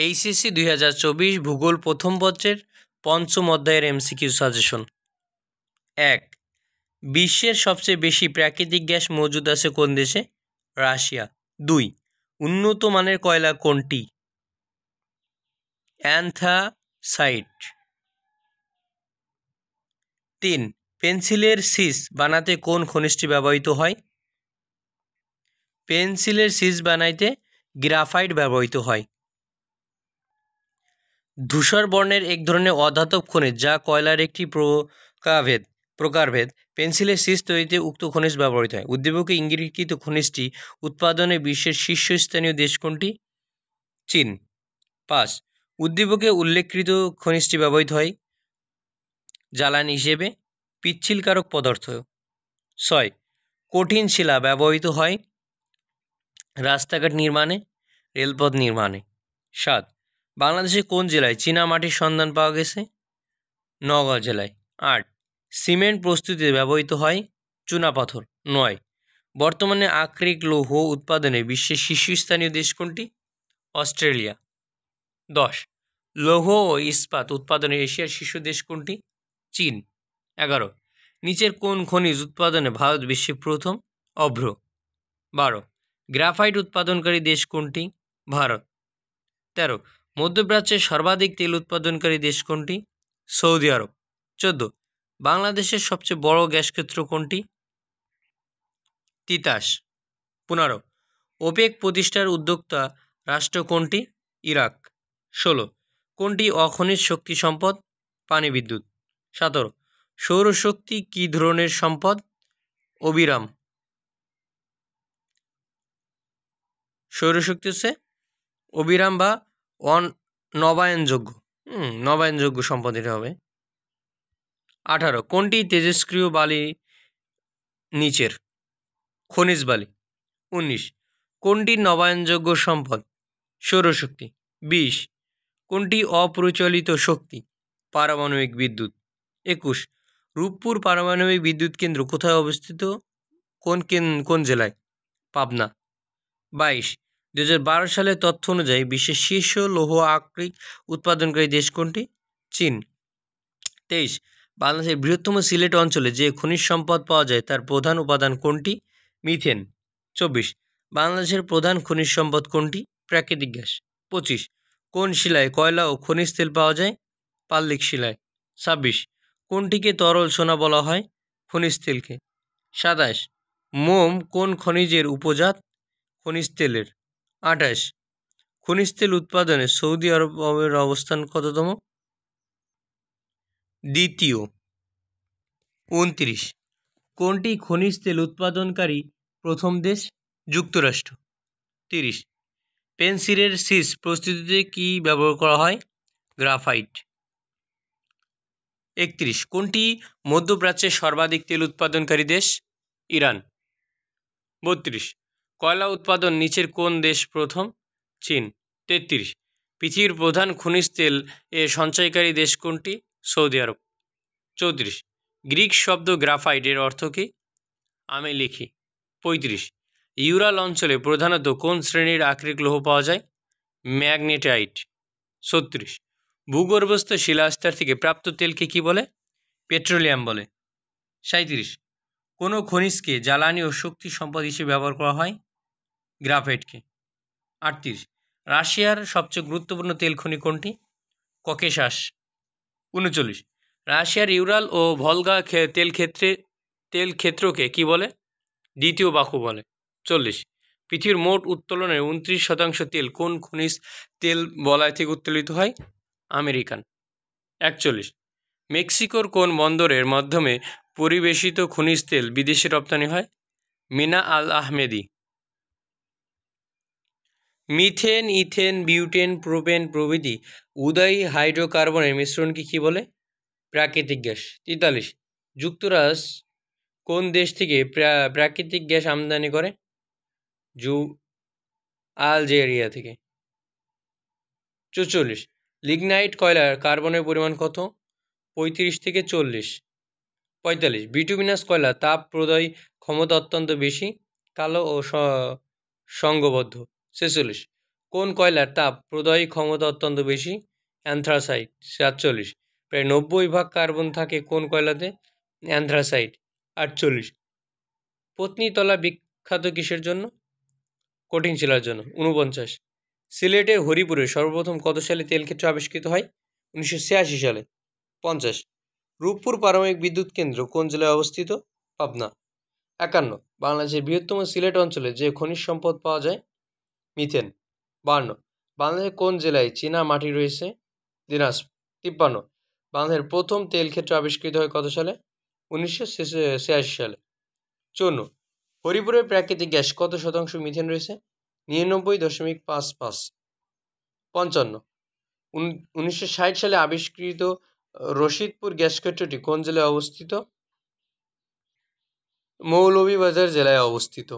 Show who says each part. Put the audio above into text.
Speaker 1: HSC 2024 ভূগোল প্রথম পত্রের পঞ্চম অধ্যায়ের এমসিকিউ সাজেশন। 1. বিশ্বের সবচেয়ে বেশি প্রাকৃতিক গ্যাস মজুদ আছে কোন দেশে? রাশিয়া। 2. উন্নত মানের কয়লা কোনটি? অ্যান্থাসাইট। 3. পেন্সিলের সিস বানাতে কোন খনিজটি ব্যবহৃত হয়? পেন্সিলের সিস বানাইতে গ্রাফাইট ব্যবহৃত হয়। ধূসর বর্ণের এক ধরনের অধাতব খনিজ যা কয়লার একটি প্রকারভেদ। পেন্সিলের সিস তৈরিতে উক্ত খনিজ ব্যবহৃত হয়। উদ্দীপকে ইঙ্গিতকৃত খনিজটি উৎপাদনে বিশ্বের শীর্ষস্থানীয় দেশ কোনটি? চীন। 5. উদ্দীপকে উল্লেখকৃত খনিজটি ব্যবহৃত হয় জ্বালানি হিসেবে পিচ্ছিলকারক পদার্থ। 6. কঠিন শিলা ব্যবহৃত হয় রাস্তাঘাট নির্মাণে, রেলপথ নির্মাণে। 7. বাংলাদেশের কোন জেলায় চীনামাটির সন্ধান পাওয়া গেছে? নওগাঁ জেলায়। 8. সিমেন্ট প্রস্তুতিতে ব্যবহৃত হয় চুনাপাথর। 9. বর্তমানে আকরিক লৌহ উৎপাদনে বিশ্বের শীর্ষস্থানীয় দেশ কোনটি? অস্ট্রেলিয়া। 10. লৌহ ও ইস্পাত উৎপাদনে এশিয়ার শীর্ষ দেশ কোনটি? চীন। 11. নিচের কোন খনিজ উৎপাদনে ভারত বিশ্বে প্রথম? অভ্র। 12. গ্রাফাইট উৎপাদনকারী দেশ কোনটি? ভারত। 13. মধ্যপ্রাচ্যের সর্বাধিক তেল উৎপাদনকারী দেশ কোনটি? সৌদি আরব। 14. বাংলাদেশের সবচেয়ে বড় গ্যাস ক্ষেত্র কোনটি? তিতাস। 15. ওপেক প্রতিষ্ঠার উদ্যোক্তা রাষ্ট্র কোনটি? ইরাক। 16. কোনটি অখনিজ শক্তি সম্পদ? পানি বিদ্যুৎ। 17. সৌরশক্তি কী ধরনের সম্পদ? অবিরাম। সৌরশক্তি হচ্ছে অবিরাম বা নবায়নযোগ্য নবায়নযোগ্য সম্পদ এটা হবে। 18. কোনটি তেজস্ক্রিয় বালি নিচের? খনিজ বালি। 19. কোনটি নবায়নযোগ্য সম্পদ? সৌরশক্তি। 20. কোনটি অপ্রচলিত শক্তি? পারমাণবিক বিদ্যুৎ। 21. রূপপুর পারমাণবিক বিদ্যুৎ কেন্দ্র কোথায় অবস্থিত? কোন জেলায়? পাবনা। 22. 2012 সালের তথ্য অনুযায়ী বিশ্বের শীর্ষ লৌহ আকরিক উৎপাদনকারী দেশ কোনটি? চীন। 23. বাংলাদেশের বৃহত্তম সিলেট অঞ্চলে যে খনিজ সম্পদ পাওয়া যায় তার প্রধান উপাদান কোনটি? মিথেন। 24. বাংলাদেশের প্রধান খনিজ সম্পদ কোনটি? প্রাকৃতিক গ্যাস। 25. কোন শিলায় কয়লা ও খনিজ তেল পাওয়া যায়? পাললিক শিলায়। 26. কোনটিকে তরল সোনা বলা হয়? খনিজ তেলকে। 27. মোম কোন খনিজের উপজাত? খনিজ তেলের। 28. খনিজ তেল উৎপাদনে সৌদি আরবের অবস্থান কততম? দ্বিতীয়। 29. কোনটি খনিজ তেল উৎপাদনকারী প্রথম দেশ? যুক্তরাষ্ট্র। 30. পেন্সিলের সিস প্রস্তুতিতে কী ব্যবহার করা হয়? গ্রাফাইট। 31. কোনটি মধ্যপ্রাচ্যের সর্বাধিক তেল উৎপাদনকারী দেশ? ইরান। 32. কয়লা উৎপাদন নিচের কোন দেশ প্রথম? চীন। 33. পৃথিবীর প্রধান খনিজ তেল সঞ্চয়কারী দেশ কোনটি? সৌদি আরব। 34. গ্রিক শব্দ গ্রাফাইট এর অর্থ কী? আমি লিখি। 35. ইউরাল অঞ্চলে প্রধানত কোন শ্রেণীর আকরিক লৌহ পাওয়া যায়? ম্যাগনেটাইট। 36. ভূগর্ভস্থ শিলাস্তর থেকে প্রাপ্ত তেলকে কি বলে? পেট্রোলিয়াম বলে। 37. কোনো খনিজকে জ্বালানি ও শক্তি সম্পদ হিসেবে ব্যবহার করা হয়? গ্রাফাইটকে। 38. রাশিয়ার সবচেয়ে গুরুত্বপূর্ণ তেল খনি কোনটি? ককেশাস। 39. রাশিয়ার ইউরাল ও ভলগা তেল ক্ষেত্রকে কি বলে? দ্বিতীয় বাকু বলে। 40. পৃথিবীর মোট উত্তোলনের 29% তেল কোন খনিজ তেল বলয় থেকে উত্তোলিত হয়? আমেরিকান। 41. মেক্সিকোর কোন বন্দরের মাধ্যমে পরিবেশিত খনিজ তেল বিদেশে রপ্তানি হয়? মিনা আল আহমেদি। মিথেন, ইথেন, বিউটেন, প্রোপেন প্রভৃতি উদয়ী হাইড্রোকার্বনের মিশ্রণকে কী বলে? প্রাকৃতিক গ্যাস। 43. যুক্তরাষ্ট্র কোন দেশ থেকে প্রাকৃতিক গ্যাস আমদানি করে? আলজেরিয়া থেকে। 44. লিগনাইট কয়লার কার্বনের পরিমাণ কত? 35 থেকে 40। 45. বিটুমিনাস কয়লা তাপ প্রদায়ী ক্ষমতা অত্যন্ত বেশি, কালো ও সংঘবদ্ধ। 46. কোন কয়লার তাপ প্রদায়ী ক্ষমতা অত্যন্ত বেশি? অ্যান্থ্রাসাইট। 47। প্রায় 90% কার্বন থাকে কোন কয়লাতে? অ্যান্থ্রাসাইট। 48। পত্নীতলা বিখ্যাত কিসের জন্য? কঠিন শিলার জন্য। 49। সিলেটের হরিপুরে সর্বপ্রথম কত সালে তেলক্ষেত্র আবিষ্কৃত হয়? 1986 সালে। 50। রূপপুর পারমাণবিক বিদ্যুৎ কেন্দ্র কোন জেলায় অবস্থিত? পাবনা। 51। বাংলাদেশের বৃহত্তম সিলেট অঞ্চলে যে খনিজ সম্পদ পাওয়া যায়? মিথেন। 52। বাংলাদেশের কোন জেলায় চীনা মাটি রয়েছে? দিনাজপুর। 53। বাংলাদেশের প্রথম তেলক্ষেত্র আবিষ্কৃত হয় কত সালে? 1986 সালে। 54। হরিপুরের প্রাকৃতিক গ্যাস কত শতাংশ মিথেন রয়েছে? 99.55। 55। 1960 সালে আবিষ্কৃত রশিদপুর গ্যাস ক্ষেত্রটি কোন জেলায় অবস্থিত? মৌলভীবাজার জেলায় অবস্থিত।